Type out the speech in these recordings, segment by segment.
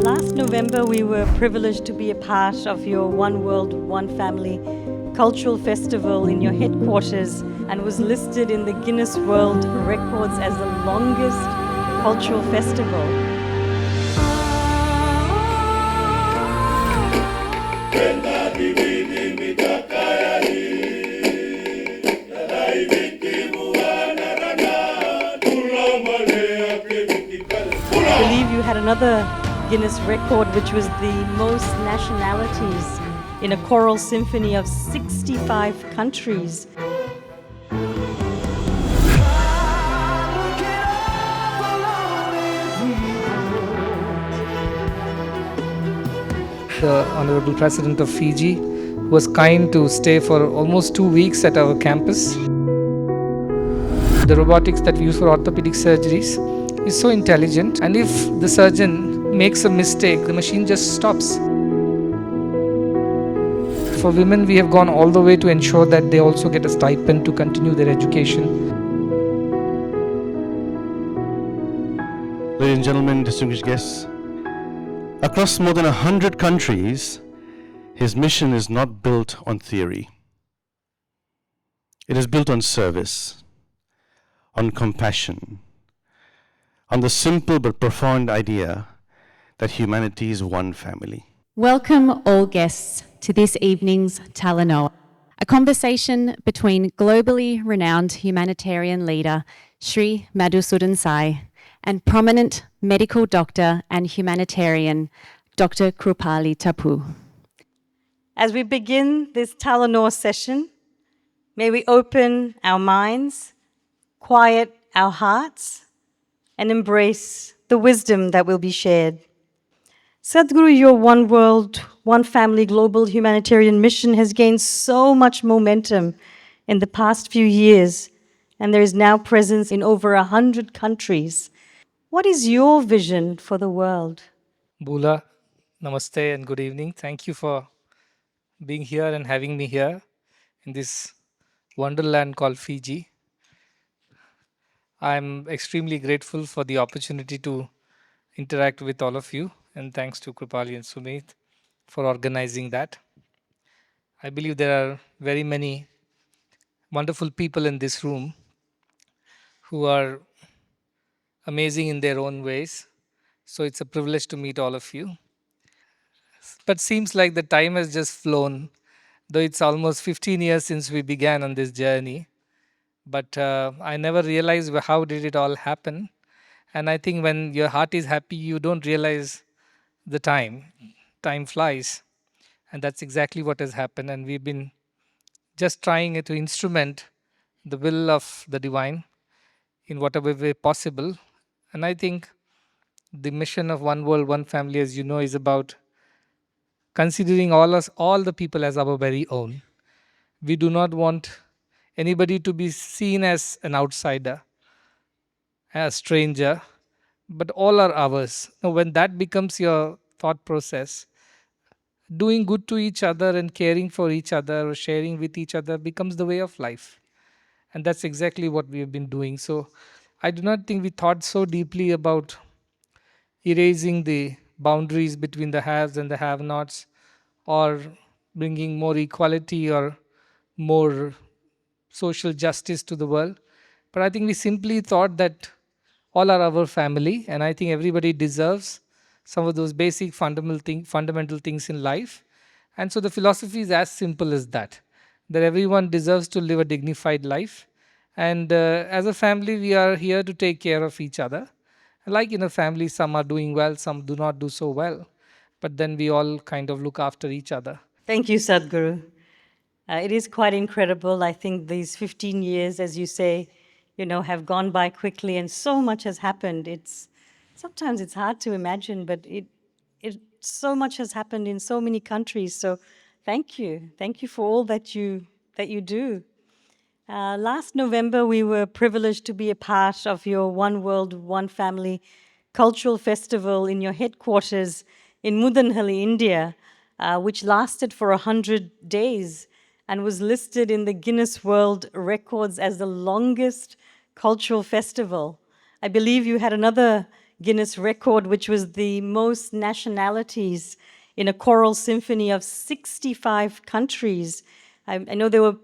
Last November, we were privileged to be a part of your One World, One Family cultural festival in your headquarters and was listed in the Guinness World Records as the longest cultural festival. I believe you had another Guinness record, which was the most nationalities in a choral symphony of 65 countries. The Honorable President of Fiji was kind to stay for almost 2 weeks at our campus. The robotics that we use for orthopedic surgeries is so intelligent, and if the surgeon makes a mistake, the machine just stops. For women, we have gone all the way to ensure that they also get a stipend to continue their education. Ladies and gentlemen, distinguished guests, across more than 100 countries, his mission is not built on theory. It is built on service, on compassion, on the simple but profound idea that humanity is one family. Welcome all guests to this evening's Talanoa, a conversation between globally renowned humanitarian leader Sri Madhusudan Sai and prominent medical doctor and humanitarian Dr. Krupali Tappoo. As we begin this Talanoa session, may we open our minds, quiet our hearts, and embrace the wisdom that will be shared. Sadguru, your One World, One Family global humanitarian mission has gained so much momentum in the past few years, and there is now presence in over 100 countries. What is your vision for the world? Bula, namaste and good evening. Thank you for being here and having me here in this wonderland called Fiji. I'm extremely grateful for the opportunity to interact with all of you, and thanks to Krupali and Sumit for organizing that. I believe there are very many wonderful people in this room who are amazing in their own ways. So it's a privilege to meet all of you. But seems like the time has just flown, though it's almost 15 years since we began on this journey. But I never realized how did it all happen. And I think when your heart is happy, you don't realize the time. Time flies. And that's exactly what has happened. And we've been just trying to instrument the will of the divine in whatever way possible. And I think the mission of One World, One Family, as you know, is about considering all the people as our very own. We do not want anybody to be seen as an outsider, a stranger, but all are ours. Now, when that becomes your thought process, doing good to each other and caring for each other or sharing with each other becomes the way of life. And that's exactly what we have been doing. So I do not think we thought so deeply about erasing the boundaries between the haves and the have-nots, or bringing more equality or more social justice to the world. But I think we simply thought that all are our family, and I think everybody deserves some of those basic fundamental things in life. And so the philosophy is as simple as that everyone deserves to live a dignified life. And as a family, we are here to take care of each other. Like in a family, some are doing well, some do not do so well. But then we all kind of look after each other. Thank you, Sadhguru. It is quite incredible. I think these 15 years, as you say, have gone by quickly, and so much has happened. Sometimes it's hard to imagine, but so much has happened in so many countries. So thank you for all that you do. Last November, we were privileged to be a part of your One World, One Family cultural festival in your headquarters in Mudanhalli, India, which lasted for 100 days and was listed in the Guinness World Records as the longest cultural festival. I believe you had another Guinness Record, which was the most nationalities in a choral symphony of 65 countries. I know there were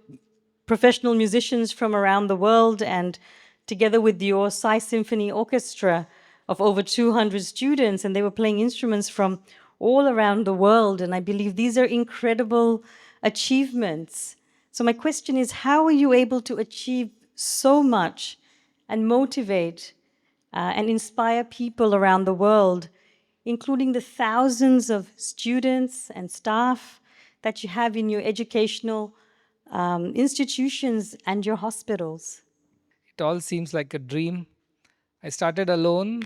professional musicians from around the world, and together with your Sai Symphony Orchestra of over 200 students, and they were playing instruments from all around the world. And I believe these are incredible achievements. So my question is, how are you able to achieve so much and motivate and inspire people around the world, including the thousands of students and staff that you have in your educational institutions and your hospitals? It all seems like a dream. I started alone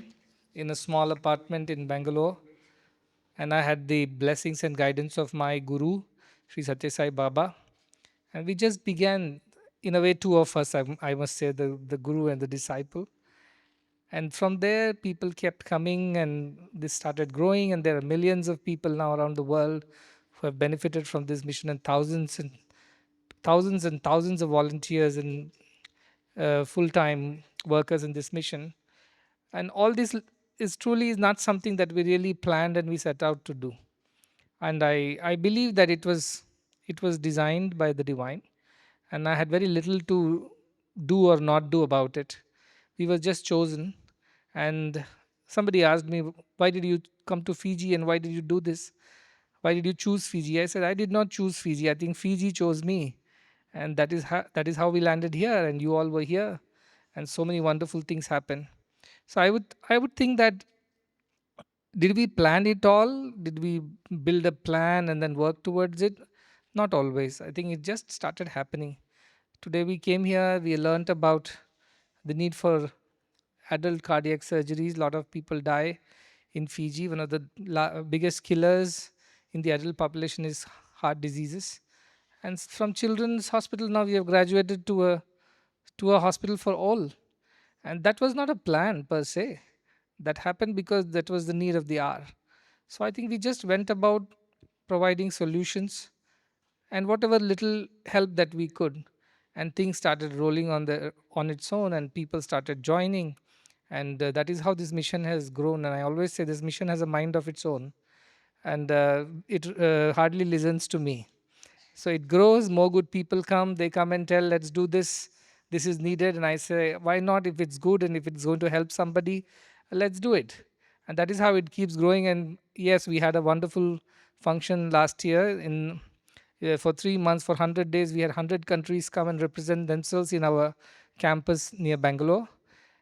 in a small apartment in Bangalore, and I had the blessings and guidance of my guru, Sri Sathya Sai Baba. And we just began, in a way, two of us, I must say, the guru and the disciple. And from there, people kept coming, and this started growing, and there are millions of people now around the world who have benefited from this mission, and thousands of volunteers and full-time workers in this mission. And all this is truly not something that we really planned and we set out to do. And I believe that it was designed by the divine, and I had very little to do or not do about it. We were just chosen. And somebody asked me, why did you come to Fiji and why did you do this? Why did you choose Fiji? I said, I did not choose Fiji. I think Fiji chose me. And that is how we landed here, and you all were here. And so many wonderful things happened. So I would think that, did we plan it all? Did we build a plan and then work towards it? Not always. I think it just started happening. Today we came here, we learnt about the need for adult cardiac surgeries. A lot of people die in Fiji. One of the biggest killers in the adult population is heart diseases. And from children's hospital, now we have graduated to a hospital for all. And that was not a plan per se. That happened because that was the need of the hour. So I think we just went about providing solutions and whatever little help that we could. And things started rolling on its own, and people started joining. And that is how this mission has grown. And I always say this mission has a mind of its own. And it hardly listens to me. So it grows, more good people come, they come and tell, let's do this, this is needed. And I say, why not? If it's good and if it's going to help somebody, let's do it. And that is how it keeps growing. And yes, we had a wonderful function last year for 3 months, for 100 days. We had 100 countries come and represent themselves in our campus near Bangalore.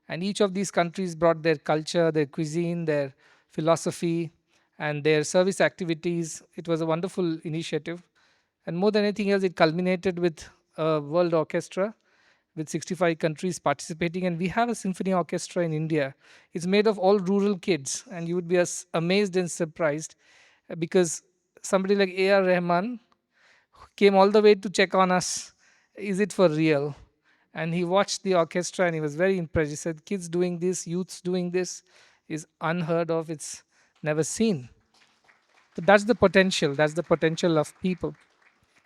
And each of these countries brought their culture, their cuisine, their philosophy, and their service activities. It was a wonderful initiative. And more than anything else, it culminated with a world orchestra with 65 countries participating. And we have a symphony orchestra in India. It's made of all rural kids. And you would be amazed and surprised because somebody like A.R. Rahman came all the way to check on us. Is it for real? And he watched the orchestra and he was very impressed. He said, kids doing this, youths doing this is unheard of. It's never seen. But that's the potential. That's the potential of people.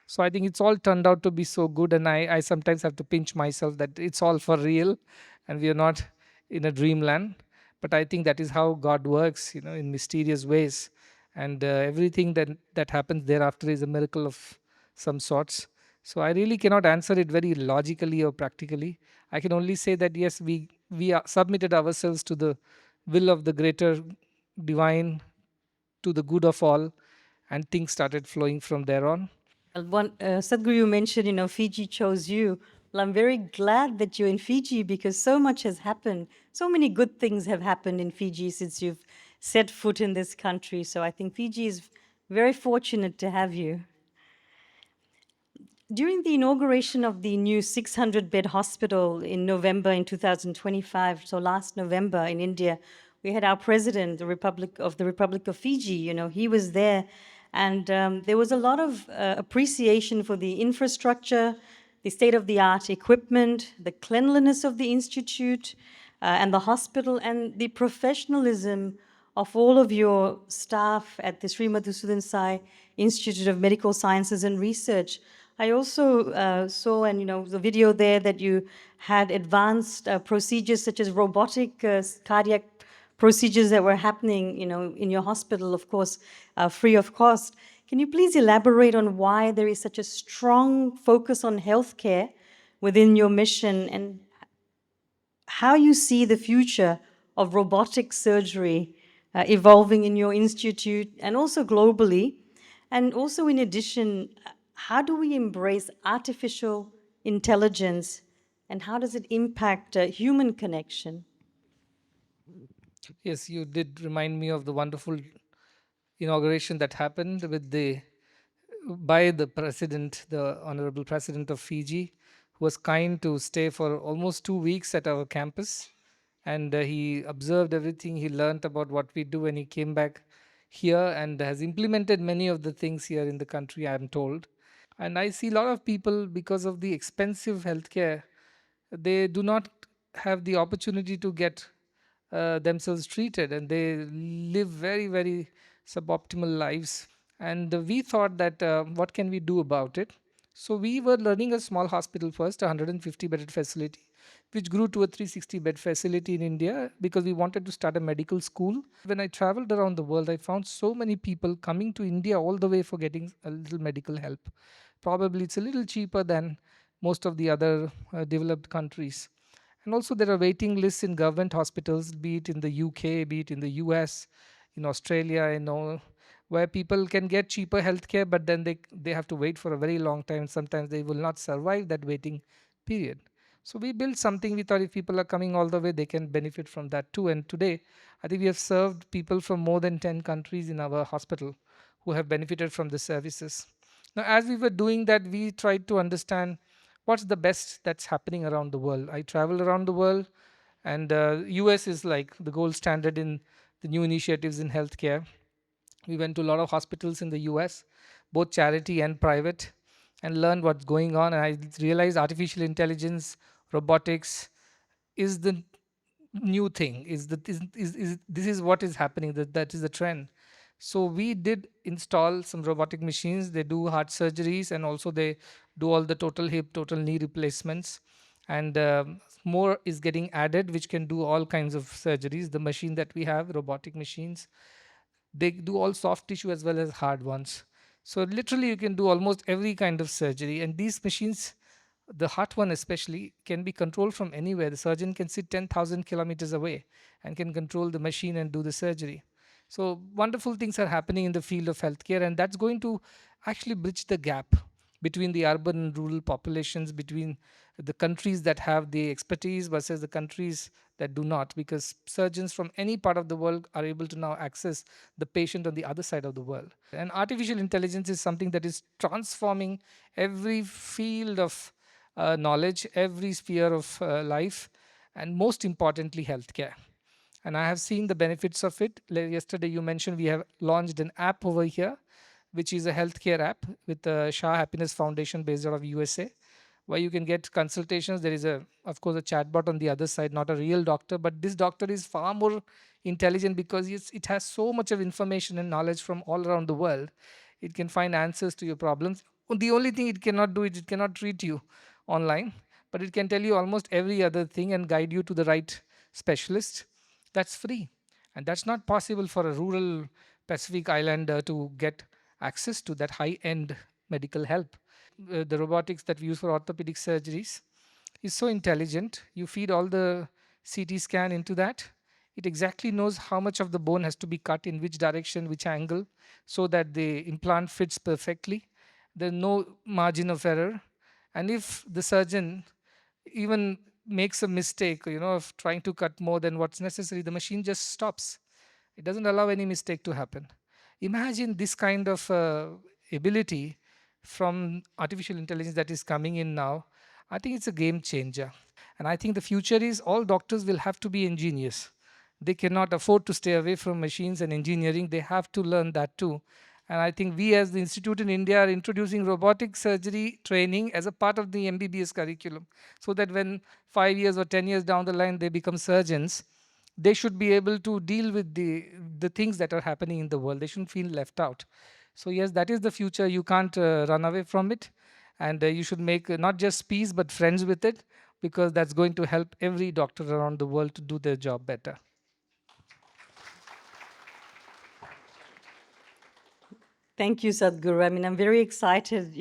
So I think it's all turned out to be so good, and I sometimes have to pinch myself that it's all for real and we are not in a dreamland. But I think that is how God works, in mysterious ways. And everything that happens thereafter is a miracle of some sorts. So I really cannot answer it very logically or practically. I can only say that yes, we submitted ourselves to the will of the greater divine, to the good of all, and things started flowing from there on. Sadhguru, you mentioned, Fiji chose you. Well, I'm very glad that you're in Fiji because so much has happened. So many good things have happened in Fiji since you've set foot in this country. So I think Fiji is very fortunate to have you. During the inauguration of the new 600-bed hospital in November in 2025, so last November in India, we had our president, the Republic of Fiji. He was there. And there was a lot of appreciation for the infrastructure, the state-of-the-art equipment, the cleanliness of the institute and the hospital, and the professionalism of all of your staff at the Sri Madhusudan Sai Institute of Medical Sciences and Research. I also saw, the video there, that you had advanced procedures such as robotic cardiac procedures that were happening, in your hospital, of course, free of cost. Can you please elaborate on why there is such a strong focus on healthcare within your mission, and how you see the future of robotic surgery evolving in your institute and also globally? And also, in addition, how do we embrace artificial intelligence, and how does it impact human connection? Yes, you did remind me of the wonderful inauguration that happened by the president, the honorable president of Fiji, who was kind to stay for almost 2 weeks at our campus. And he observed everything, he learned about what we do, and he came back here and has implemented many of the things here in the country, I am told. And I see a lot of people, because of the expensive healthcare, they do not have the opportunity to get themselves treated, and they live very, very suboptimal lives. And we thought that what can we do about it? So we were running a small hospital first, a 150 bedded facility, which grew to a 360 bed facility in India because we wanted to start a medical school. When I traveled around the world, I found so many people coming to India all the way for getting a little medical help. Probably it's a little cheaper than most of the other developed countries. And also there are waiting lists in government hospitals, be it in the UK, be it in the US, in Australia, where people can get cheaper healthcare, but then they have to wait for a very long time. Sometimes they will not survive that waiting period. So we built something. We thought if people are coming all the way, they can benefit from that too. And today, I think we have served people from more than 10 countries in our hospital who have benefited from the services. Now, as we were doing that, we tried to understand what's the best that's happening around the world. I travel around the world, and US is like the gold standard in the new initiatives in healthcare. We went to a lot of hospitals in the US, both charity and private, and learned what's going on. And I realized artificial intelligence, robotics is the new thing. This is what is happening. That is the trend. So we did install some robotic machines. They do heart surgeries, and also they do all the total hip, total knee replacements. And more is getting added, which can do all kinds of surgeries. The machine that we have, robotic machines, they do all soft tissue as well as hard ones. So literally you can do almost every kind of surgery. And these machines, the heart one especially, can be controlled from anywhere. The surgeon can sit 10,000 kilometers away and can control the machine and do the surgery. So wonderful things are happening in the field of healthcare, and that's going to actually bridge the gap between the urban and rural populations, between the countries that have the expertise versus the countries that do not, because surgeons from any part of the world are able to now access the patient on the other side of the world. And artificial intelligence is something that is transforming every field of knowledge, every sphere of life, and most importantly, healthcare. And I have seen the benefits of it. Yesterday you mentioned we have launched an app over here, which is a healthcare app with the Shah Happiness Foundation based out of USA, where you can get consultations. There is of course, a chatbot on the other side, not a real doctor, but this doctor is far more intelligent because it has so much of information and knowledge from all around the world. It can find answers to your problems. The only thing it cannot do is it cannot treat you online, but it can tell you almost every other thing and guide you to the right specialist. That's free, and that's not possible for a rural Pacific islander to get access to that high-end medical help. The robotics that we use for orthopedic surgeries is so intelligent. You feed all the CT scan into that. It exactly knows how much of the bone has to be cut in which direction, which angle, so that the implant fits perfectly. There's no margin of error. And if the surgeon even makes a mistake, of trying to cut more than what's necessary, the machine just stops. It doesn't allow any mistake to happen. Imagine this kind of ability from artificial intelligence that is coming in now. I think it's a game changer. And I think the future is all doctors will have to be engineers. They cannot afford to stay away from machines and engineering. They have to learn that too. And I think we as the institute in India are introducing robotic surgery training as a part of the MBBS curriculum, so that when 5 years or 10 years down the line they become surgeons, they should be able to deal with the things that are happening in the world. They shouldn't feel left out. So yes, that is the future. You can't run away from it. And you should make not just peace but friends with it, because that's going to help every doctor around the world to do their job better. Thank you, Sadhguru. I mean, I'm very excited,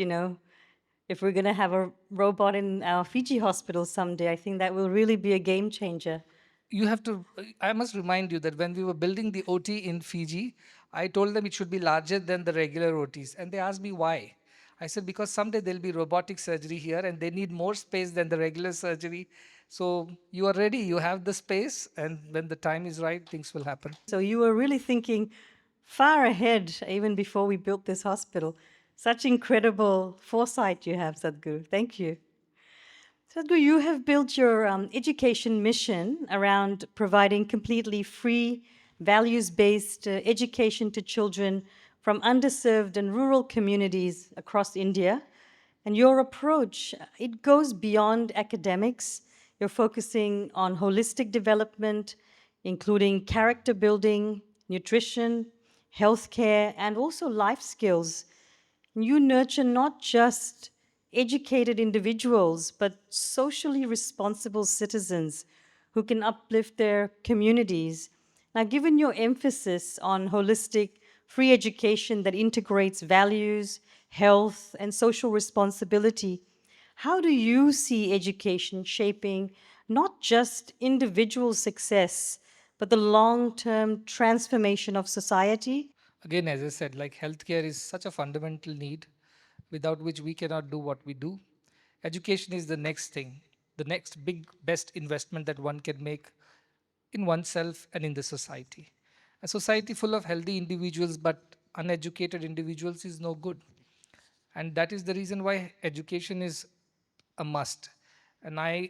if we're going to have a robot in our Fiji hospital someday. I think that will really be a game changer. You have to, I must remind you that when we were building the OT in Fiji, I told them it should be larger than the regular OTs. And they asked me why. I said, because someday there'll be robotic surgery here and they need more space than the regular surgery. So you are ready, you have the space, and when the time is right, things will happen. So you were really thinking far ahead, even before we built this hospital. Such incredible foresight you have, Sadhguru. Thank you. Sadhguru, you have built your education mission around providing completely free, values-based education to children from underserved and rural communities across India. And your approach, it goes beyond academics. You're focusing on holistic development, including character building, nutrition, healthcare, and also life skills. You nurture not just educated individuals, but socially responsible citizens who can uplift their communities. Now, given your emphasis on holistic, free education that integrates values, health, and social responsibility, how do you see education shaping not just individual success, but the long-term transformation of society? Again, as I said, like healthcare is such a fundamental need without which we cannot do what we do. Education is the next thing, the next big, best investment that one can make in oneself and in the society. A society full of healthy individuals but uneducated individuals is no good. And that is the reason why education is a must. And I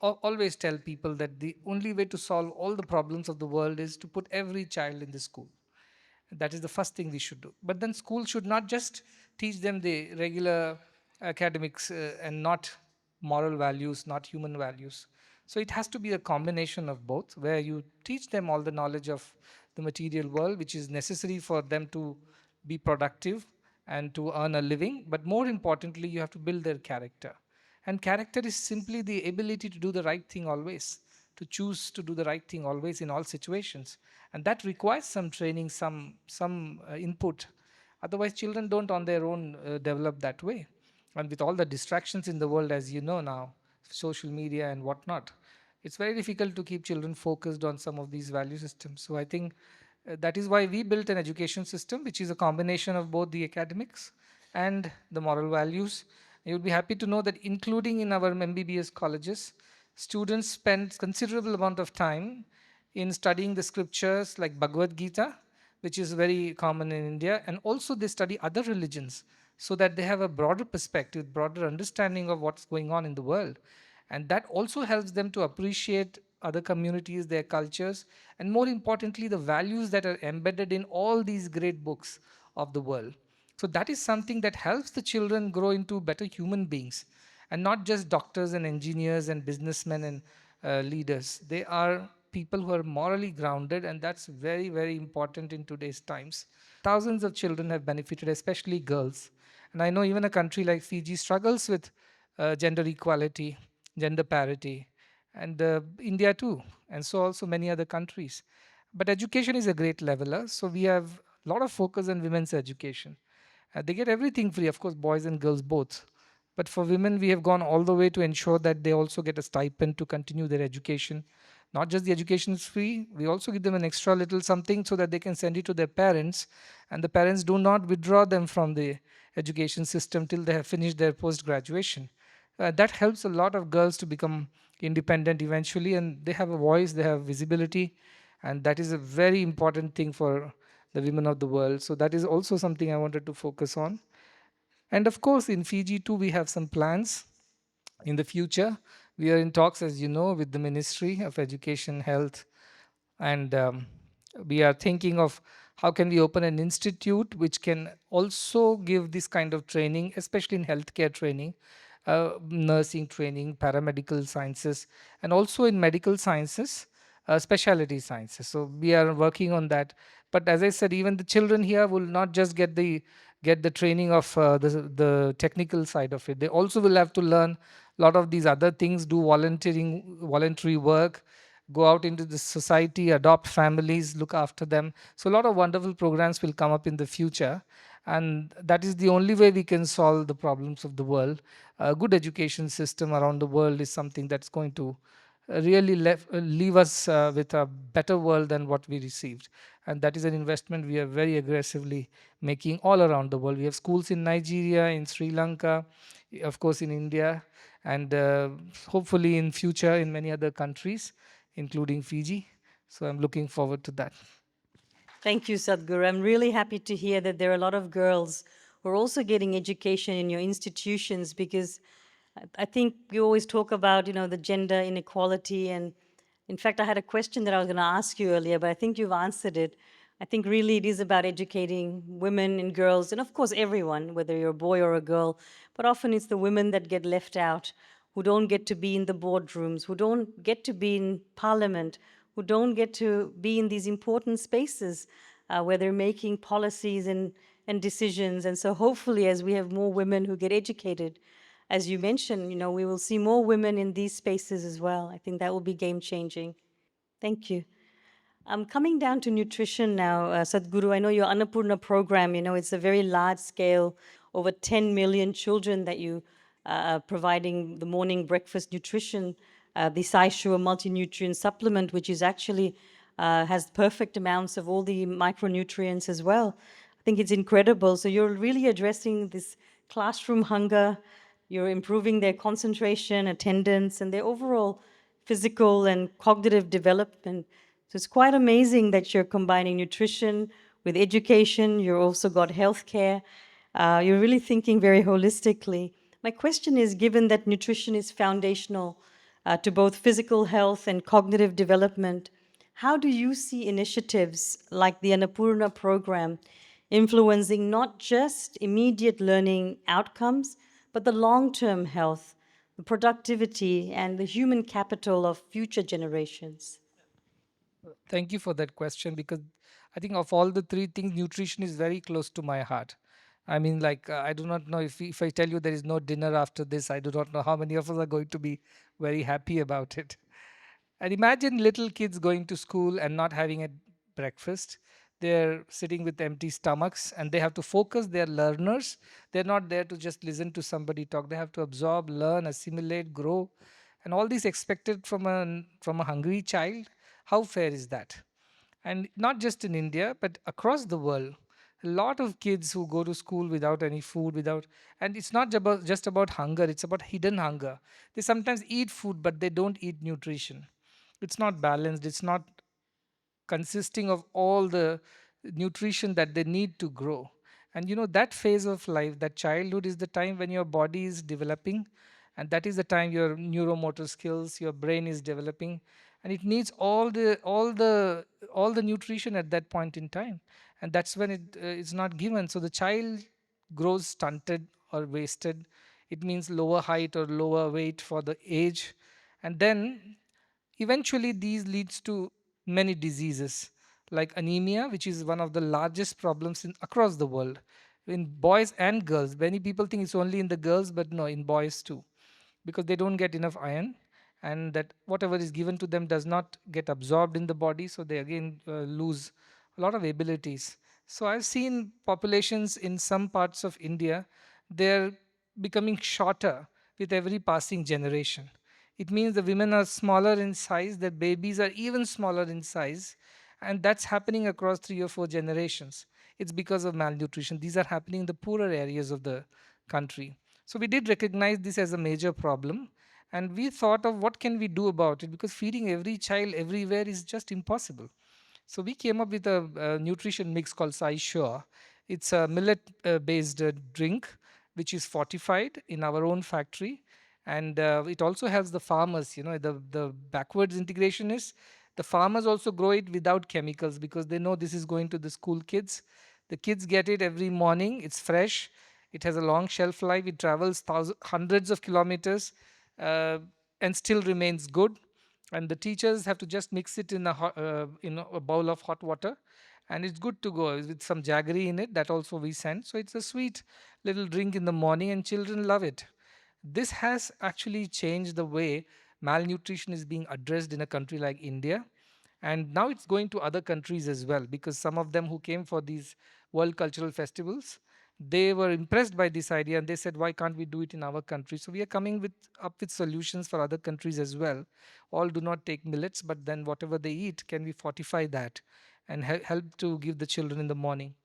always tell people that the only way to solve all the problems of the world is to put every child in the school. That is the first thing we should do. But then school should not just teach them the regular academics and not moral values, not human values. So it has to be a combination of both, where you teach them all the knowledge of the material world, which is necessary for them to be productive and to earn a living. But more importantly, you have to build their character. And character is simply the ability to do the right thing always, to choose to do the right thing always in all situations. And that requires some training, some input. Otherwise, children don't on their own develop that way. And with all the distractions in the world, as you know now, social media and whatnot, it's very difficult to keep children focused on some of these value systems. So I think that is why we built an education system, which is a combination of both the academics and the moral values. You would be happy to know that including in our MBBS colleges, students spend considerable amount of time in studying the scriptures like Bhagavad Gita, which is very common in India, and also they study other religions so that they have a broader perspective, broader understanding of what's going on in the world. And that also helps them to appreciate other communities, their cultures, and more importantly, the values that are embedded in all these great books of the world. So that is something that helps the children grow into better human beings, and not just doctors and engineers and businessmen and leaders. They are people who are morally grounded, and that's very, very important in today's times. Thousands of children have benefited, especially girls. And I know even a country like Fiji struggles with gender equality, gender parity, and India too, and so also many other countries. But education is a great leveler, so we have a lot of focus on women's education. They get everything free, of course, boys and girls both. But for women, we have gone all the way to ensure that they also get a stipend to continue their education. Not just the education is free, we also give them an extra little something so that they can send it to their parents, and the parents do not withdraw them from the education system till they have finished their post-graduation. That helps a lot of girls to become independent eventually, and they have a voice, they have visibility, and that is a very important thing for the women of the world. So that is also something I wanted to focus on. And of course, in Fiji too, we have some plans in the future. We are in talks, as you know, with the Ministry of Education, Health, and we are thinking of how can we open an institute which can also give this kind of training, especially in healthcare training, nursing training, paramedical sciences, and also in medical sciences, specialty sciences. So we are working on that. But as I said, even the children here will not just get the training of the technical side of it. They also will have to learn a lot of these other things, do voluntary work, go out into the society, adopt families, look after them. So a lot of wonderful programs will come up in the future, and that is the only way we can solve the problems of the world. A good education system around the world is something that's going to really leave us with a better world than what we received. And that is an investment we are very aggressively making all around the world. We have schools in Nigeria, in Sri Lanka, of course in India, and hopefully in future in many other countries, including Fiji. So I'm looking forward to that. Thank you, Sadhguru. I'm really happy to hear that there are a lot of girls who are also getting education in your institutions, because I think we always talk about, the gender inequality. And in fact, I had a question that I was going to ask you earlier, but I think you've answered it. I think really it is about educating women and girls, and of course everyone, whether you're a boy or a girl, but often it's the women that get left out, who don't get to be in the boardrooms, who don't get to be in parliament, who don't get to be in these important spaces where they're making policies and decisions. And so hopefully as we have more women who get educated, as you mentioned, we will see more women in these spaces as well. I think that will be game-changing. Thank you. Coming down to nutrition now, Sadhguru, I know your Annapurna program, it's a very large scale, over 10 million children that you are providing the morning breakfast nutrition, the Sai Sure multi-nutrient supplement, which is actually has perfect amounts of all the micronutrients as well. I think it's incredible. So you're really addressing this classroom hunger, you're improving their concentration, attendance, and their overall physical and cognitive development. So it's quite amazing that you're combining nutrition with education. You've also got healthcare. You're really thinking very holistically. My question is, given that nutrition is foundational to both physical health and cognitive development, how do you see initiatives like the Annapurna program influencing not just immediate learning outcomes, but the long-term health, the productivity, and the human capital of future generations? Thank you for that question, because I think of all the three things, nutrition is very close to my heart. I mean, like, I do not know if I tell you there is no dinner after this, I do not know how many of us are going to be very happy about it. And imagine little kids going to school and not having a breakfast. They're sitting with empty stomachs and they have to focus. They're learners. They're not there to just listen to somebody talk. They have to absorb, learn, assimilate, grow. And all this expected from a hungry child. How fair is that? And not just in India, but across the world. A lot of kids who go to school without any food, and it's not just about hunger, it's about hidden hunger. They sometimes eat food, but they don't eat nutrition. It's not balanced, it's not consisting of all the nutrition that they need to grow. And that phase of life, that childhood, is the time when your body is developing, and that is the time your neuromotor skills, your brain is developing, and it needs all the nutrition at that point in time. And that's when it's not given, so the child grows stunted or wasted. It means lower height or lower weight for the age. And then eventually these leads to many diseases like anemia, which is one of the largest problems across the world in boys and girls. Many people think it's only in the girls, but no, in boys too, because they don't get enough iron, and that whatever is given to them does not get absorbed in the body, so they again lose a lot of abilities. So I've seen populations in some parts of India, they're becoming shorter with every passing generation. It means the women are smaller in size, the babies are even smaller in size, and that's happening across 3 or 4 generations. It's because of malnutrition. These are happening in the poorer areas of the country. So we did recognize this as a major problem, and we thought of what can we do about it, because feeding every child everywhere is just impossible. So we came up with a nutrition mix called Sai Sure. It's a millet-based drink, which is fortified in our own factory, and it also helps the farmers. The backwards integration is the farmers also grow it without chemicals, because they know this is going to the school kids. The kids get it every morning. It's fresh. It has a long shelf life. It travels hundreds of kilometers and still remains good. And the teachers have to just mix it in a bowl of hot water, and it's good to go with some jaggery in it. That also we send. So it's a sweet little drink in the morning, and children love it. This has actually changed the way malnutrition is being addressed in a country like India. And now it's going to other countries as well, because some of them who came for these World Cultural Festivals, they were impressed by this idea and they said, why can't we do it in our country? So we are coming up with solutions for other countries as well. All do not take millets, but then whatever they eat, can we fortify that and help to give the children in the morning?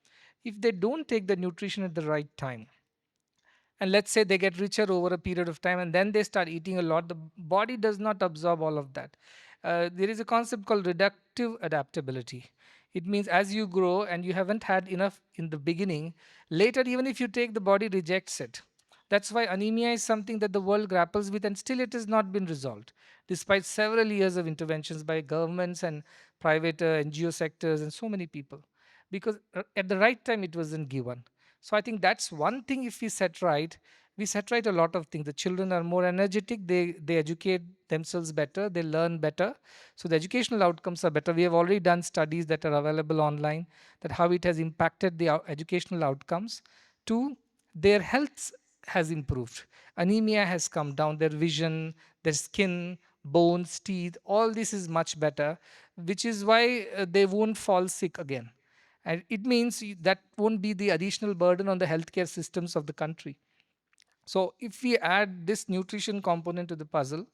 If they don't take the nutrition at the right time, and let's say they get richer over a period of time and then they start eating a lot, the body does not absorb all of that. There is a concept called reductive adaptability. It means as you grow and you haven't had enough in the beginning, later even if you take, the body rejects it. That's why anemia is something that the world grapples with, and still it has not been resolved despite several years of interventions by governments and private NGO sectors and so many people, because at the right time it wasn't given. So I think that's one thing. If we set right a lot of things. The children are more energetic, they educate themselves better, they learn better. So the educational outcomes are better. We have already done studies that are available online, that how it has impacted the educational outcomes. Two, their health has improved. Anemia has come down, their vision, their skin, bones, teeth, all this is much better, which is why they won't fall sick again. And it means that won't be the additional burden on the healthcare systems of the country. So if we add this nutrition component to the puzzle,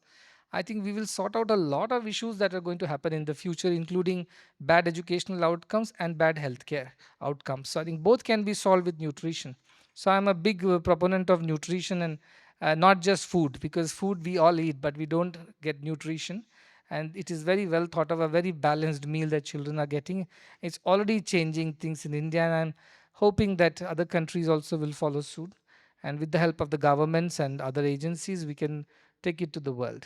I think we will sort out a lot of issues that are going to happen in the future, including bad educational outcomes and bad healthcare outcomes. So I think both can be solved with nutrition. So I'm a big proponent of nutrition, and not just food, because food we all eat, but we don't get nutrition. And it is very well thought of, a very balanced meal that children are getting. It's already changing things in India, and I'm hoping that other countries also will follow suit. And with the help of the governments and other agencies, we can take it to the world.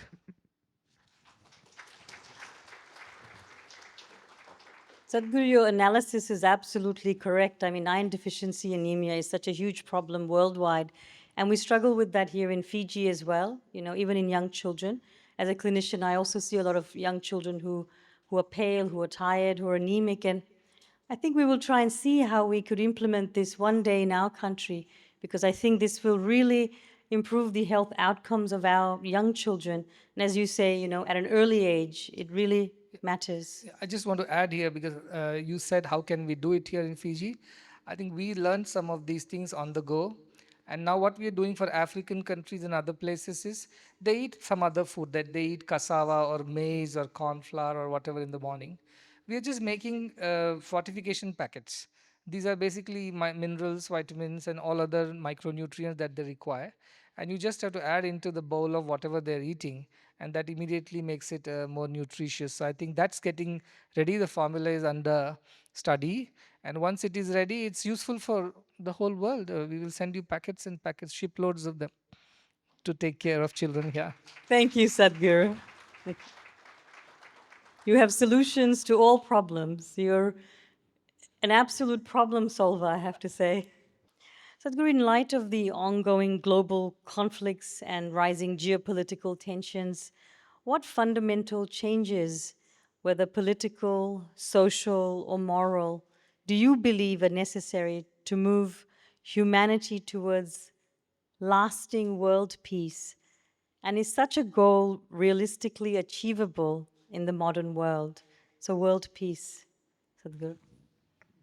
Sadhguru, your analysis is absolutely correct. I mean, iron deficiency anemia is such a huge problem worldwide, and we struggle with that here in Fiji as well, you know, even in young children. As a clinician, I also see a lot of young children who are pale, who are tired, who are anemic, and I think we will try and see how we could implement this one day in our country, because I think this will really improve the health outcomes of our young children. And as you say, you know, at an early age, it really matters. I just want to add here, because you said, how can we do it here in Fiji? I think we learned some of these things on the go. And now what we are doing for African countries and other places is, they eat some other food, that they eat cassava or maize or corn flour or whatever in the morning. We are just making fortification packets. These are basically minerals, vitamins, and all other micronutrients that they require. And you just have to add into the bowl of whatever they're eating, and that immediately makes it more nutritious. So I think that's getting ready. The formula is under study. And once it is ready, it's useful for the whole world. We will send you packets and packets, shiploads of them, to take care of children here. Thank you, Sadhguru. You have solutions to all problems. You're an absolute problem solver, I have to say. Sadhguru, in light of the ongoing global conflicts and rising geopolitical tensions, what fundamental changes, whether political, social, or moral, do you believe are necessary to move humanity towards lasting world peace? And is such a goal realistically achievable in the modern world? So world peace, Sadhguru.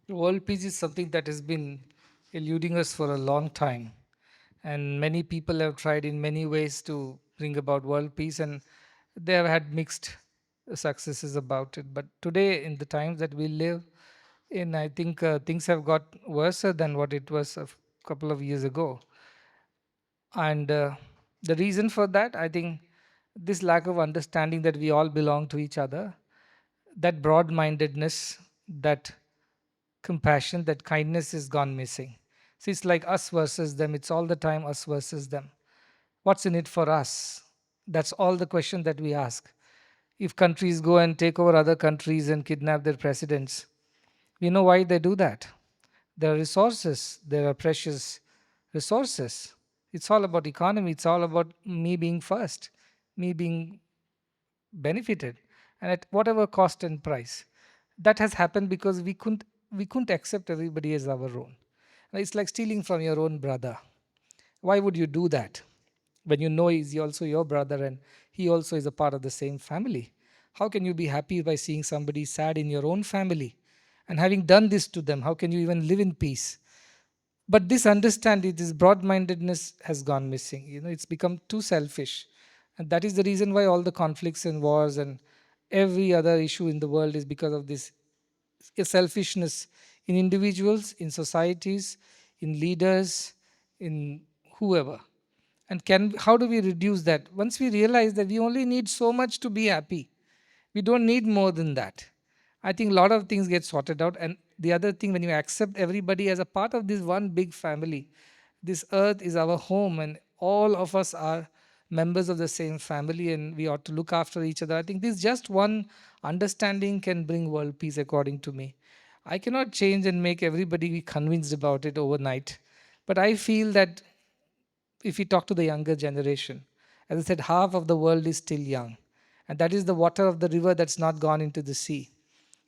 World peace is something that has been eluding us for a long time. And many people have tried in many ways to bring about world peace, and they have had mixed successes about it. But today, in the times that we live in, I think things have got worse than what it was a couple of years ago. And the reason for that, I think, this lack of understanding that we all belong to each other, that broad mindedness, that compassion, that kindness is gone missing. See, it's like us versus them. It's all the time us versus them. What's in it for us? That's all the question that we ask. If countries go and take over other countries and kidnap their presidents, we know why they do that. There are resources, there are precious resources. It's all about economy, it's all about me being first, me being benefited, and at whatever cost and price. That has happened because we couldn't accept everybody as our own. And it's like stealing from your own brother. Why would you do that when you know he's also your brother and he also is a part of the same family. How can you be happy by seeing somebody sad in your own family? And having done this to them, how can you even live in peace? But this understanding, this broad-mindedness has gone missing. It's become too selfish. And that is the reason why all the conflicts and wars and every other issue in the world is because of this selfishness in individuals, in societies, in leaders, in whoever. And how do we reduce that? Once we realize that we only need so much to be happy, we don't need more than that. I think a lot of things get sorted out. And the other thing, when you accept everybody as a part of this one big family, this earth is our home, and all of us are members of the same family, and we ought to look after each other. I think this just one understanding can bring world peace, according to me. I cannot change and make everybody be convinced about it overnight. But I feel that if we talk to the younger generation, as I said, half of the world is still young. And that is the water of the river that's not gone into the sea.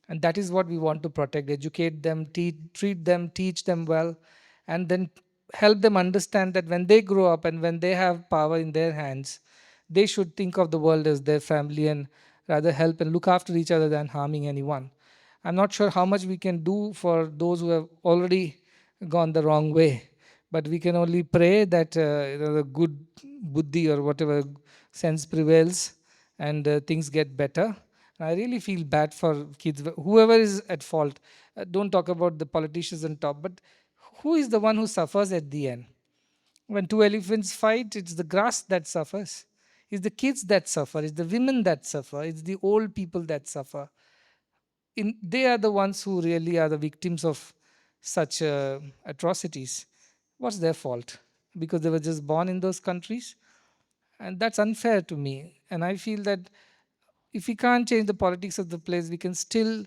And that is what we want to protect, educate them, treat them, teach them well, and then help them understand that when they grow up and when they have power in their hands, they should think of the world as their family and rather help and look after each other than harming anyone. I'm not sure how much we can do for those who have already gone the wrong way, but we can only pray that the good buddhi or whatever sense prevails, and things get better. I really feel bad for kids, whoever is at fault. Don't talk about the politicians on top, but who is the one who suffers at the end? When two elephants fight, it's the grass that suffers. It's the kids that suffer. It's the women that suffer. It's the old people that suffer. They are the ones who really are the victims of such atrocities. What's their fault? Because they were just born in those countries? And that's unfair to me. And I feel that if we can't change the politics of the place, we can still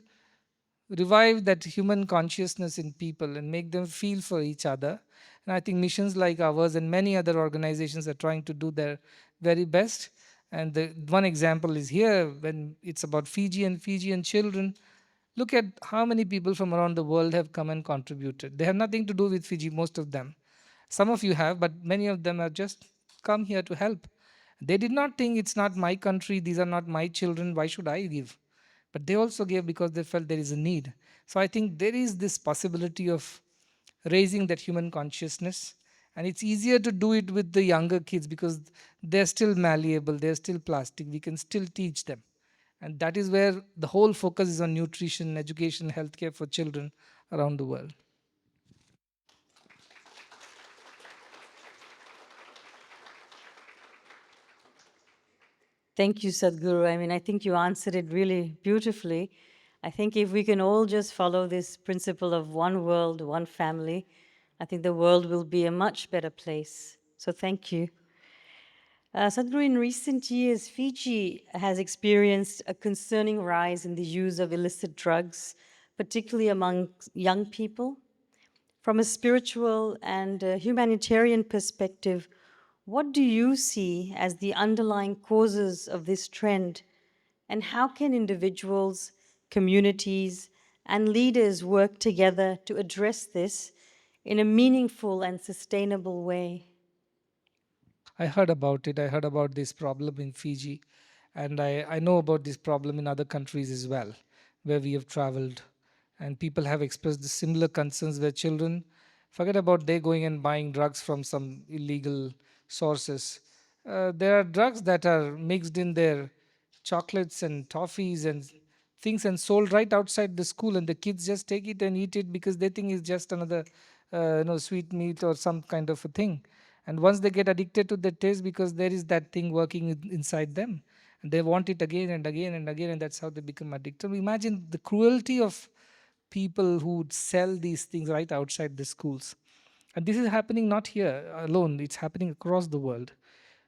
revive that human consciousness in people and make them feel for each other. And I think missions like ours and many other organizations are trying to do their very best. And the one example is here when it's about Fiji and Fijian children. Look at how many people from around the world have come and contributed. They have nothing to do with Fiji, most of them. Some of you have, but many of them have just come here to help. They did not think it's not my country, these are not my children, why should I give? But they also gave because they felt there is a need. So I think there is this possibility of raising that human consciousness. And it's easier to do it with the younger kids because they're still malleable, they're still plastic, we can still teach them. And that is where the whole focus is on nutrition, education, healthcare for children around the world. Thank you, Sadhguru. I mean, I think you answered it really beautifully. I think if we can all just follow this principle of one world, one family, I think the world will be a much better place. So thank you. Sadhguru, in recent years, Fiji has experienced a concerning rise in the use of illicit drugs, particularly among young people. From a spiritual and humanitarian perspective, what do you see as the underlying causes of this trend? And how can individuals, communities, and leaders work together to address this in a meaningful and sustainable way? I heard about it. I heard about this problem in Fiji. And I know about this problem in other countries as well, where we have traveled. And people have expressed the similar concerns where children, forget about they going and buying drugs from some illegal sources. There are drugs that are mixed in their chocolates and toffees and things and sold right outside the school, and the kids just take it and eat it because they think it's just another sweet meat or some kind of a thing. And once they get addicted to the taste, because there is that thing working inside them, and they want it again and again and again, and that's how they become addicted. Imagine the cruelty of people who would sell these things right outside the schools. And this is happening not here alone, it's happening across the world.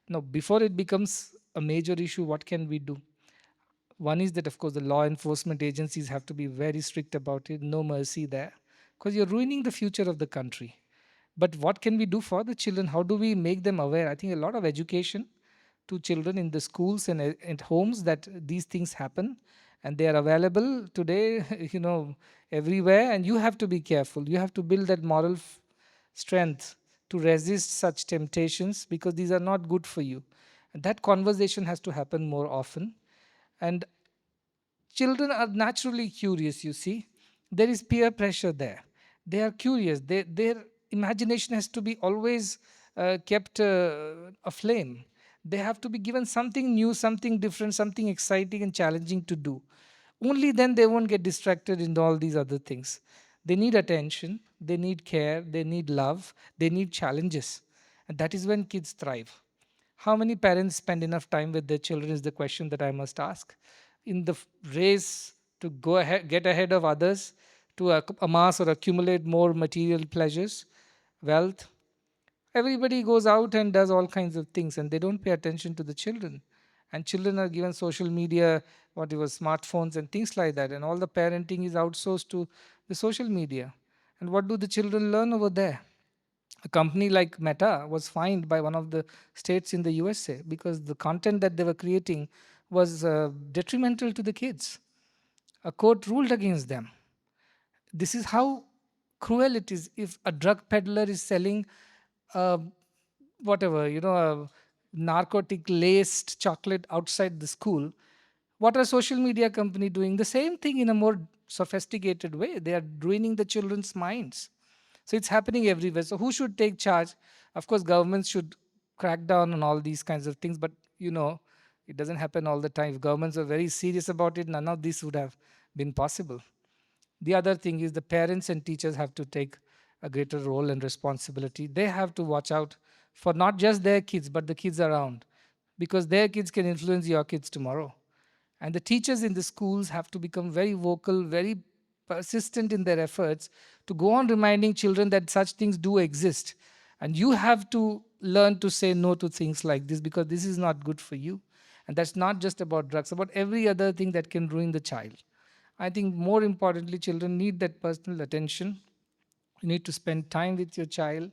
Now, before it becomes a major issue, what can we do? One is that, of course, the law enforcement agencies have to be very strict about it, no mercy there, because you're ruining the future of the country. But what can we do for the children? How do we make them aware? I think a lot of education to children in the schools and at homes that these things happen, and they are available today, everywhere. And you have to be careful. You have to build that moral strength to resist such temptations because these are not good for you. And that conversation has to happen more often. And children are naturally curious, you see. There is peer pressure there. They are curious. Their imagination has to be always kept aflame. They have to be given something new, something different, something exciting and challenging to do. Only then they won't get distracted in all these other things. They need attention, they need care, they need love, they need challenges. And that is when kids thrive. How many parents spend enough time with their children is the question that I must ask. In the race to go ahead, get ahead of others, to amass or accumulate more material pleasures, wealth, everybody goes out and does all kinds of things and they don't pay attention to the children. And children are given social media, whatever, smartphones and things like that. And all the parenting is outsourced to the social media. And what do the children learn over there? A company like Meta was fined by one of the states in the USA because the content that they were creating was detrimental to the kids. A court ruled against them. This is how cruel it is. If a drug peddler is selling uh, whatever, a narcotic laced chocolate outside the school, what are social media company doing? The same thing in a more sophisticated way. They are ruining the children's minds. So it's happening everywhere. So who should take charge? Of course, governments should crack down on all these kinds of things, but it doesn't happen all the time. If governments are very serious about it, none of this would have been possible. The other thing is the parents and teachers have to take a greater role and responsibility. They have to watch out for not just their kids, but the kids around, because their kids can influence your kids tomorrow. And the teachers in the schools have to become very vocal, very persistent in their efforts to go on reminding children that such things do exist. And you have to learn to say no to things like this because this is not good for you. And that's not just about drugs, about every other thing that can ruin the child. I think more importantly, children need that personal attention. You need to spend time with your child,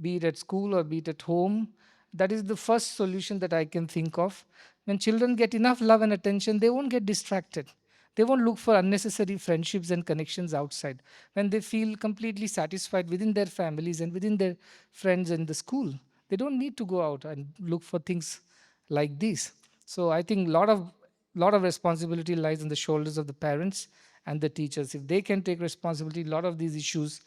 be it at school or be it at home. That is the first solution that I can think of. When children get enough love and attention, they won't get distracted. They won't look for unnecessary friendships and connections outside. When they feel completely satisfied within their families and within their friends in the school, they don't need to go out and look for things like this. So I think lot of responsibility lies on the shoulders of the parents and the teachers. If they can take responsibility, a lot of these issues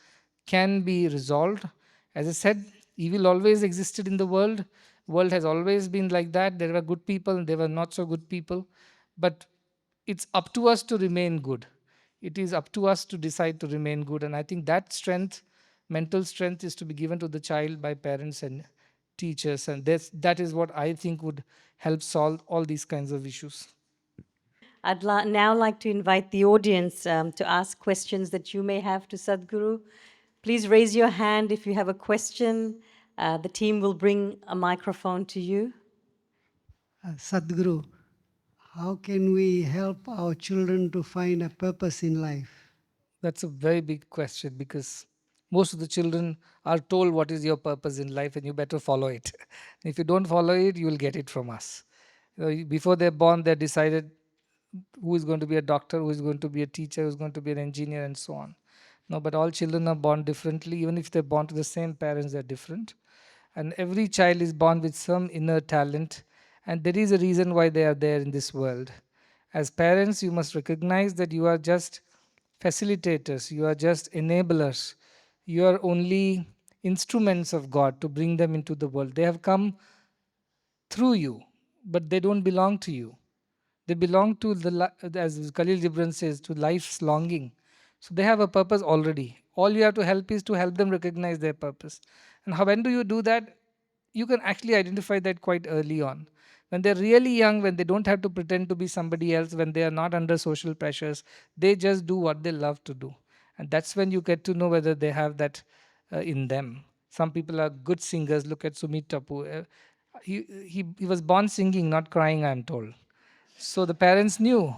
can be resolved. As I said, evil always existed in the world. World has always been like that. There were good people and there were not so good people. But it's up to us to remain good. It is up to us to decide to remain good. And I think that strength, mental strength, is to be given to the child by parents and teachers. And that is what I think would help solve all these kinds of issues. I'd now like to invite the audience to ask questions that you may have to Sadhguru. Please raise your hand if you have a question. The team will bring a microphone to you. Sadhguru, how can we help our children to find a purpose in life? That's a very big question because most of the children are told what is your purpose in life and you better follow it. If you don't follow it, you will get it from us. Before they're born, they're decided who is going to be a doctor, who is going to be a teacher, who is going to be an engineer, and so on. No, but all children are born differently. Even if they're born to the same parents, they're different. And every child is born with some inner talent, and there is a reason why they are there in this world. As parents, you must recognize that you are just facilitators, you are just enablers, you are only instruments of God to bring them into the world. They have come through you, but they don't belong to you. They belong to as Khalil Gibran says, to life's longing. So they have a purpose already. All you have to help is to help them recognize their purpose. And when do you do that? You can actually identify that quite early on. When they're really young, when they don't have to pretend to be somebody else, when they are not under social pressures, they just do what they love to do. And that's when you get to know whether they have that in them. Some people are good singers. Look at Sumit Tappoo. He was born singing, not crying, I'm told. So the parents knew.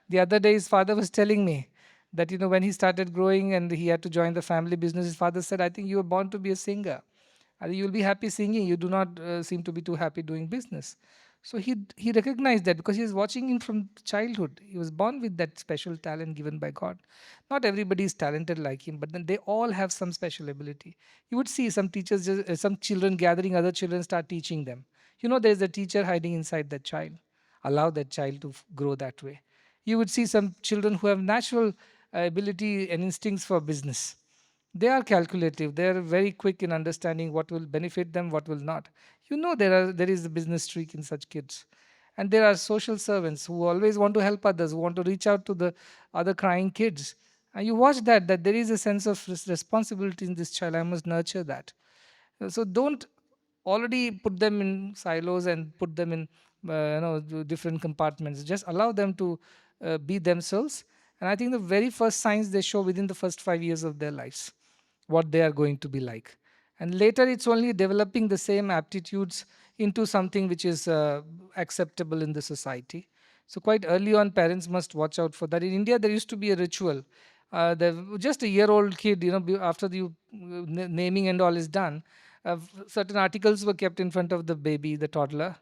The other day, his father was telling me that, when he started growing and he had to join the family business, his father said, I think you were born to be a singer. I think you'll be happy singing. You do not seem to be too happy doing business. So he recognized that because he was watching him from childhood. He was born with that special talent given by God. Not everybody is talented like him, but then they all have some special ability. You would see some teachers, some children gathering other children, start teaching them. There is a teacher hiding inside that child. Allow that child to grow that way. You would see some children who have natural ability and instincts for business. They are calculative. They are very quick in understanding what will benefit them, what will not. There is a business streak in such kids. And there are social servants who always want to help others, who want to reach out to the other crying kids. And you watch that there is a sense of responsibility in this child. I must nurture that. So don't already put them in silos and put them in different compartments. Just allow them to be themselves. And I think the very first signs they show within the first 5 years of their lives, what they are going to be like. And later it's only developing the same aptitudes into something which is acceptable in the society. So quite early on, parents must watch out for that. In India, there used to be a ritual. Just a year-old kid, after the naming and all is done, certain articles were kept in front of the baby, the toddler,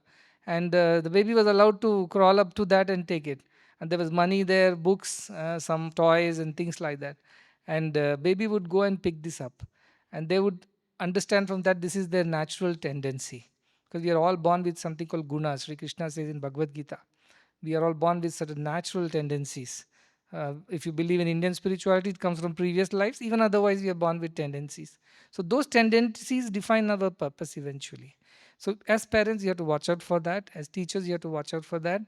and the baby was allowed to crawl up to that and take it. And there was money there, books, some toys and things like that. And baby would go and pick this up. And they would understand from that this is their natural tendency. Because we are all born with something called guna. Sri Krishna says in Bhagavad Gita, we are all born with certain natural tendencies. If you believe in Indian spirituality, it comes from previous lives. Even otherwise, we are born with tendencies. So those tendencies define our purpose eventually. So as parents, you have to watch out for that. As teachers, you have to watch out for that.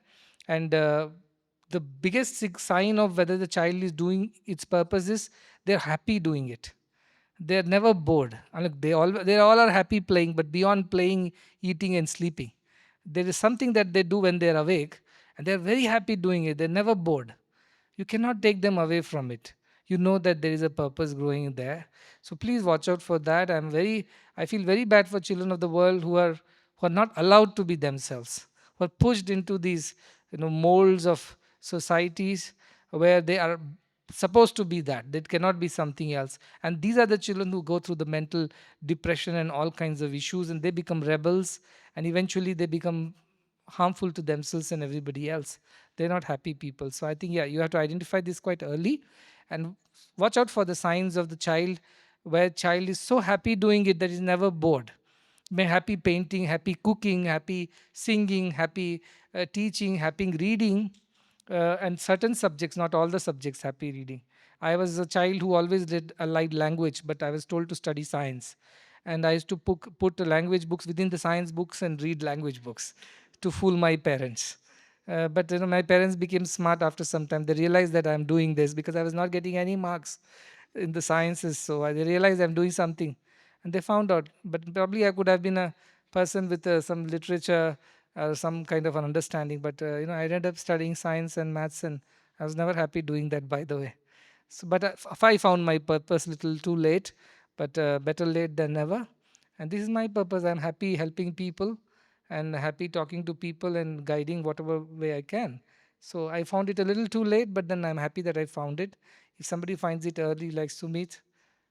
And the biggest sign of whether the child is doing its purpose is they're happy doing it. They're never bored. They all are happy playing, but beyond playing, eating and sleeping, there is something that they do when they're awake, and they're very happy doing it. They're never bored. You cannot take them away from it. You know that there is a purpose growing there. So please watch out for that. I feel very bad for children of the world who are not allowed to be themselves, who are pushed into these molds of societies where they are supposed to be that. They cannot be something else. And these are the children who go through the mental depression and all kinds of issues, and they become rebels, and eventually they become harmful to themselves and everybody else. They're not happy people. So I think, you have to identify this quite early and watch out for the signs of the child, where child is so happy doing it that he's never bored. Happy painting, happy cooking, happy singing, happy teaching, happy reading, and certain subjects, not all the subjects, happy reading. I was a child who always did allied language, but I was told to study science. And I used to put the language books within the science books and read language books to fool my parents. But my parents became smart after some time. They realized that I'm doing this because I was not getting any marks in the sciences. So they realized I'm doing something. And they found out. But probably I could have been a person with some literature, some kind of an understanding. But I ended up studying science and maths, and I was never happy doing that, by the way. So, but I found my purpose a little too late, but better late than never. And this is my purpose. I'm happy helping people and happy talking to people and guiding whatever way I can. So I found it a little too late, but then I'm happy that I found it. If somebody finds it early, like Sumit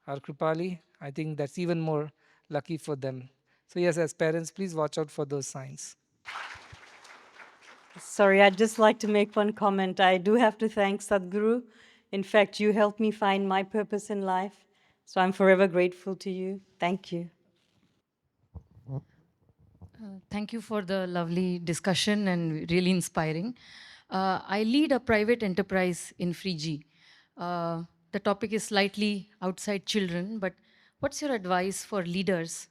or Krupali, I think that's even more lucky for them. So yes, as parents, please watch out for those signs. Sorry, I'd just like to make one comment. I do have to thank Sadhguru. In fact, you helped me find my purpose in life. So I'm forever grateful to you. Thank you. Thank you for the lovely discussion and really inspiring. I lead a private enterprise in Fiji. The topic is slightly outside children, but what's your advice for leaders?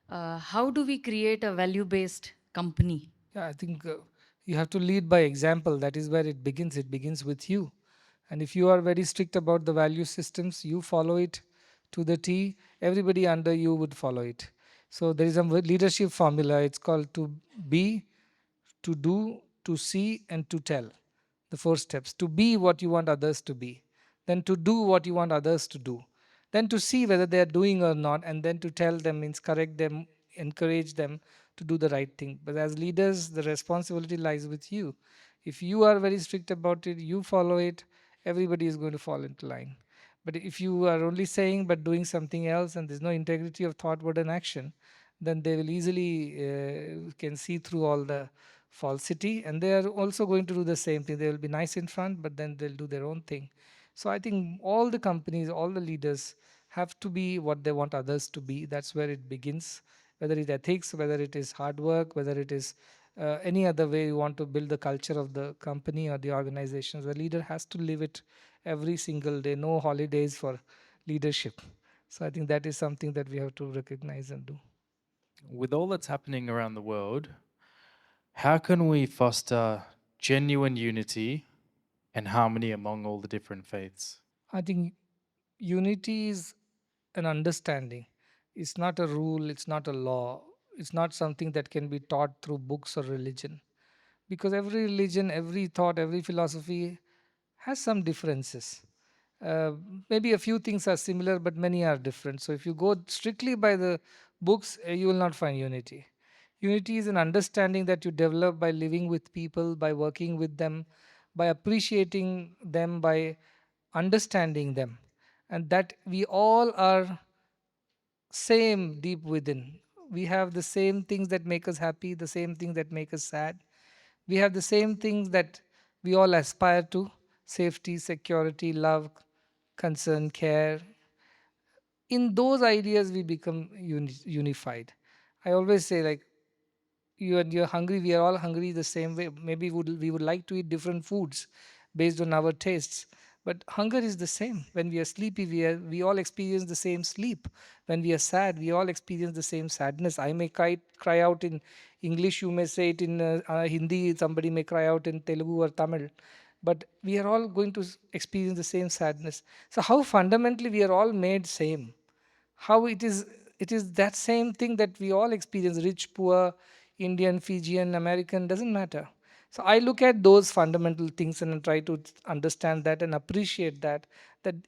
How do we create a value-based company? Yeah, I think you have to lead by example. That is where it begins. It begins with you. And if you are very strict about the value systems, you follow it to the T, everybody under you would follow it. So there is a leadership formula. It's called to be, to do, to see, and to tell. The 4 steps. To be what you want others to be. Then to do what you want others to do. Then to see whether they are doing or not. And then to tell them, means correct them, encourage them to do the right thing. But as leaders, the responsibility lies with you. If you are very strict about it, you follow it, everybody is going to fall into line. But if you are only saying but doing something else and there's no integrity of thought, word and action, then they will easily can see through all the falsity, and they are also going to do the same thing. They will be nice in front, but then they'll do their own thing. So I think all the companies, all the leaders have to be what they want others to be. That's where it begins. whether it ethics, whether it is hard work, whether it is any other way you want to build the culture of the company or the organization. The leader has to live it every single day, no holidays for leadership. So I think that is something that we have to recognize and do. With all that's happening around the world, how can we foster genuine unity and harmony among all the different faiths? I think unity is an understanding. It's not a rule, it's not a law, it's not something that can be taught through books or religion. Because every religion, every thought, every philosophy has some differences. Uh, Maybe a few things are similar, but many are different. So if you go strictly by the books, you will not find unity. Unity is an understanding that you develop by living with people, by working with them, by appreciating them, by understanding them, and that we all are same deep within. We have the same things that make us happy, the same things that make us sad. We have the same things that we all aspire to: safety, security, love, concern, care. In those ideas, we become unified. I always say, like, you're hungry, we are all hungry the same way. Maybe we would like to eat different foods based on our tastes, but hunger is the same. When we are sleepy, we all experience the same sleep. When we are sad, we all experience the same sadness. I may cry out in English, you may say it in Hindi, somebody may cry out in Telugu or Tamil, but we are all going to experience the same sadness. So how fundamentally we are all made same, how it is that same thing that we all experience: rich, poor, Indian, Fijian, American, doesn't matter. So I look at those fundamental things and try to understand that and appreciate that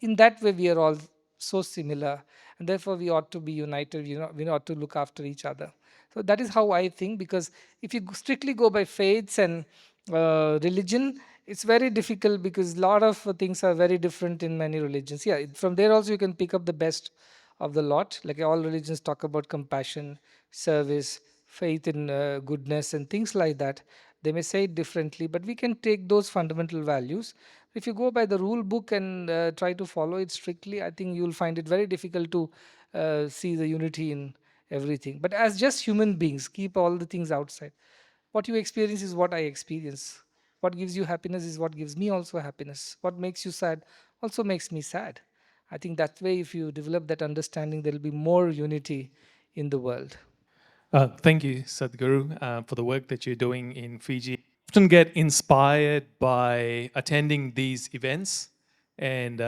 in that way we are all so similar, and therefore we ought to be united. We ought to look after each other. So that is how I think, because if you strictly go by faiths and religion, it's very difficult, because a lot of things are very different in many religions. Yeah, from there also you can pick up the best of the lot. Like all religions talk about compassion, service, faith in goodness, and things like that. They may say it differently, but we can take those fundamental values. If you go by the rule book and try to follow it strictly, I think you'll find it very difficult to see the unity in everything. But as just human beings, keep all the things outside. What you experience is what I experience. What gives you happiness is what gives me also happiness. What makes you sad also makes me sad. I think that way, if you develop that understanding, there will be more unity in the world. Thank you, Sadhguru, for the work that you're doing in Fiji. Often get inspired by attending these events and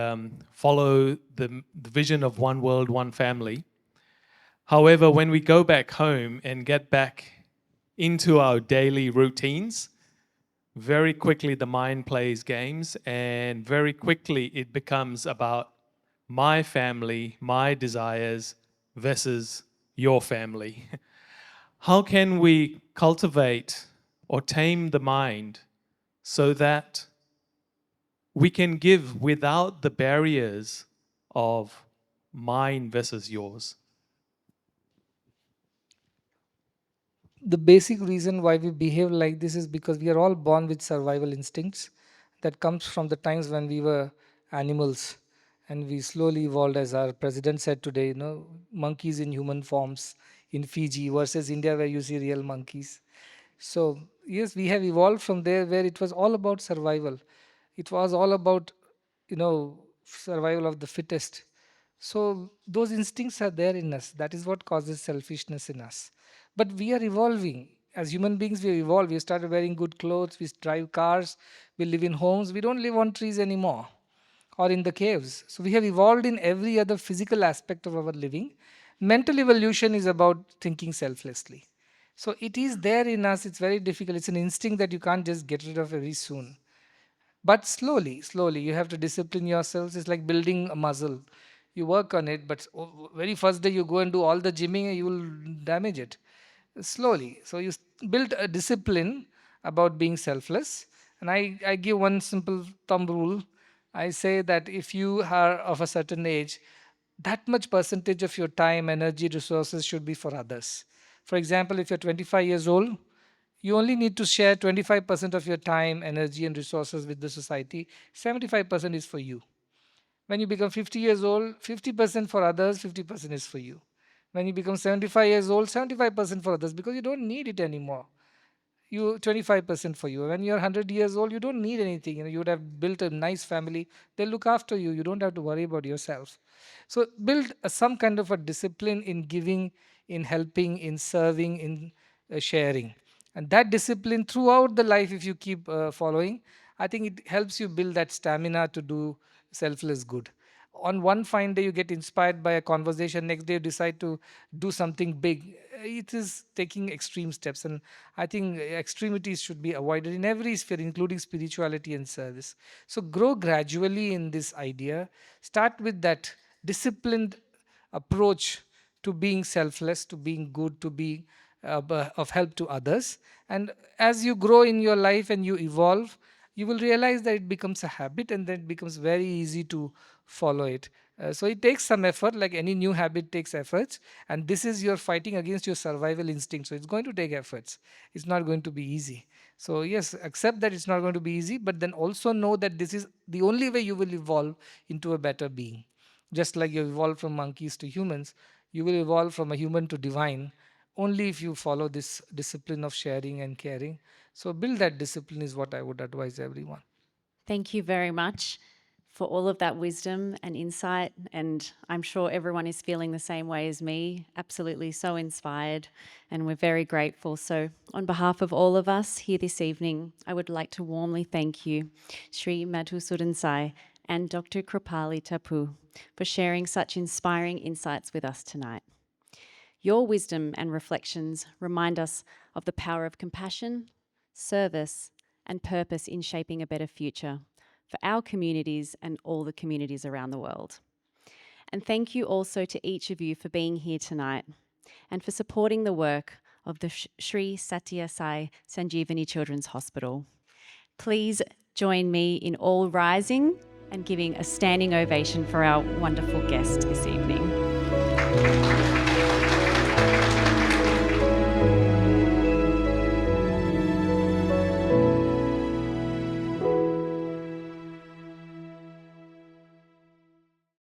follow the vision of one world, one family. However, when we go back home and get back into our daily routines, very quickly the mind plays games, and very quickly it becomes about my family, my desires versus your family. How can we cultivate or tame the mind so that we can give without the barriers of mine versus yours? The basic reason why we behave like this is because we are all born with survival instincts that comes from the times when we were animals, and we slowly evolved. As our president said today, monkeys in human forms in Fiji versus India, where you see real monkeys. So yes, we have evolved from there, where it was all about survival. It was all about survival of the fittest. So those instincts are there in us. That is what causes selfishness in us. But we are evolving. As human beings, we evolve. We started wearing good clothes. We drive cars. We live in homes. We don't live on trees anymore or in the caves. So we have evolved in every other physical aspect of our living. Mental evolution is about thinking selflessly. So it is there in us. It's very difficult. It's an instinct that you can't just get rid of very soon. But slowly, you have to discipline yourselves. It's like building a muscle. You work on it, but very first day you go and do all the gymming, you will damage it. Slowly. So you build a discipline about being selfless. And I give one simple thumb rule. I say that if you are of a certain age, that much percentage of your time, energy, resources should be for others. For example, if you're 25 years old, you only need to share 25% of your time, energy, and resources with the society. 75% is for you. When you become 50 years old, 50% for others, 50% is for you. When you become 75 years old, 75% for others, because you don't need it anymore. You 25% for you. When you're 100 years old, you don't need anything. You would have built a nice family. They'll look after you. You don't have to worry about yourself. So build some kind of a discipline in giving, in helping, in serving, in sharing. And that discipline throughout the life, if you keep following, I think it helps you build that stamina to do selfless good. On one fine day, you get inspired by a conversation. Next day, you decide to do something big. It is taking extreme steps. And I think extremities should be avoided in every sphere, including spirituality and service. So grow gradually in this idea. Start with that disciplined approach to being selfless, to being good, to being of help to others. And as you grow in your life and you evolve, you will realize that it becomes a habit, and then it becomes very easy to follow it. So it takes some effort, like any new habit takes efforts, and this is you're fighting against your survival instinct. So it's going to take efforts. It's not going to be easy. So yes, accept that it's not going to be easy, but then also know that this is the only way you will evolve into a better being. Just like you evolved from monkeys to humans, you will evolve from a human to divine only if you follow this discipline of sharing and caring. So build that discipline is what I would advise everyone. Thank you very much for all of that wisdom and insight. And I'm sure everyone is feeling the same way as me, absolutely so inspired. And we're very grateful. So on behalf of all of us here this evening, I would like to warmly thank you, Sri Madhusudan Sai and Dr. Krupali Tappoo, for sharing such inspiring insights with us tonight. Your wisdom and reflections remind us of the power of compassion, service, and purpose in shaping a better future for our communities and all the communities around the world. And thank you also to each of you for being here tonight and for supporting the work of the Sri Sathya Sai Sanjeevani Children's Hospital. Please join me in all rising and giving a standing ovation for our wonderful guest this evening.